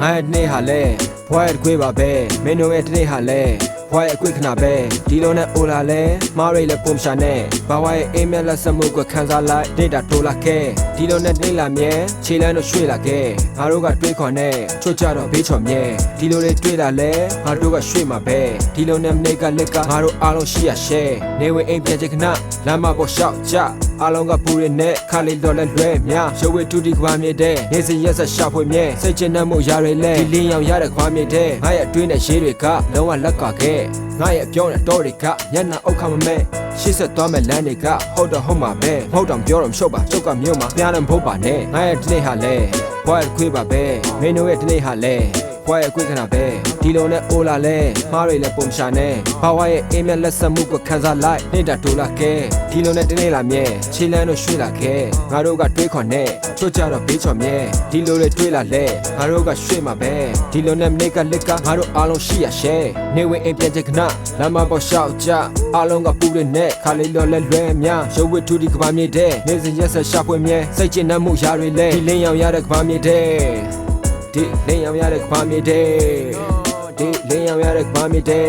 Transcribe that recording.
ငါရဲ့တနေ့ဟာလဲဘွားရဲ့တခွေးပါပဲမင်းတို့ရဲ့တနေ့ဟာလဲဘွားရဲ့အကွေ့ခဏပဲဒီလိုနဲ့အိုလာလဲမားရိတ်လဲပုံရှာနဲ့ဘာဝရဲ့အိမ်မက်လက်စမှုကိုခံစားလိုက်နေတာတိုးလာခဲ့ဒီလိုနဲ့နေလာမြဲခြေလမ်းတော့ရွှေ့လာခဲ့ငါတို့ကတွေးခေါ်နဲ့ချွတ်ကြတော့ဘေးချော်မြဲဒီလိုတွေတွေးလာလဲငါတို့ကရွှေ့မှာပဲဒီလိုနဲ့နေကလက်ကငါတို့အားလုံးရှိရရှဲနေဝင်အိမ်ပြန်ချင်ခဏလမ်းမပေါ်လျှောက်ကြအားလုံးကပူရနဲ့ခါလေးတော့လဲလွဲများရုပ်ဝဲတူတီကွာမြေတဲ့နေစရက်ဆက်ရှာဖွေမြဲစိတ်ချမ်းမှုရရလဲဒီလင်းရောင်ရတဲ့ခွာမြေတဲ့ငါရဲ့အတွင်းနဲ့ရေးတွေကလုံးဝလက်ကခဲ့ငါရဲ့အပြောနဲ့တော်တွေကညနာအုတ်ခမမဲရှေ့ဆက်သွားမဲ့လမ်းတွေကဟုတ်တော့ဟုတ်မှာပဲမဟုတ်တော့ပြောတော့မရှုပ်ပါကျုပ်ကမြို့မှာပြားလည်းမဟုတ်ပါနဲ့ငါရဲ့ဒီနေ့ဟာလဲဘွားရဲ့ခွေးပါပဲမင်းတို့ရဲ့ဒီနေ့ဟာလဲဘွားရဲ့အကွေ့ခဏပဲဒီလိုနဲ့အိုလာလဲမားရိတ်လဲပုံရှာနဲ့ဘာဝရဲ့အိမ်မက်လက်စမှုကိုခံစားလိုက်နေတာတိုးလာခဲ့ဒီလိုနဲ့တနေ့လာမြဲခြေလမ်းတော့ရွှေ့လာခဲ့ငါတို့ကတွေးခေါ်နဲ့ချွတ်ကြတော့ဘေးချော်မြဲဒီလိုတွေတွေးလာလဲငါတို့ကရွှေ့မှာပဲဒီလိုနဲ့နေကလက်ကငါတို့အားလုံးရှိရရှဲနေဝင်အိမ်ပြန်ချင်ခဏလမ်းမပေါ်လျှောက်ကြအားလုံးကပူရနဲ့ခါလေးလော်လဲလွဲများရုပ်ဝတ္ထုဒီကဘာမြေတဲ့နေစရက်ဆက်ရှာဖွေမြဲစိတ်ချမ်းမှုရရလဲဒီလင်းရောင်ရတဲ့ကဘာမြေတဲ့ဒီလင်းရောင်ရတဲ့ကဘာမြေတဲ့ဒီလင်းရောင်ရတဲ့ကဘာမြေတဲ့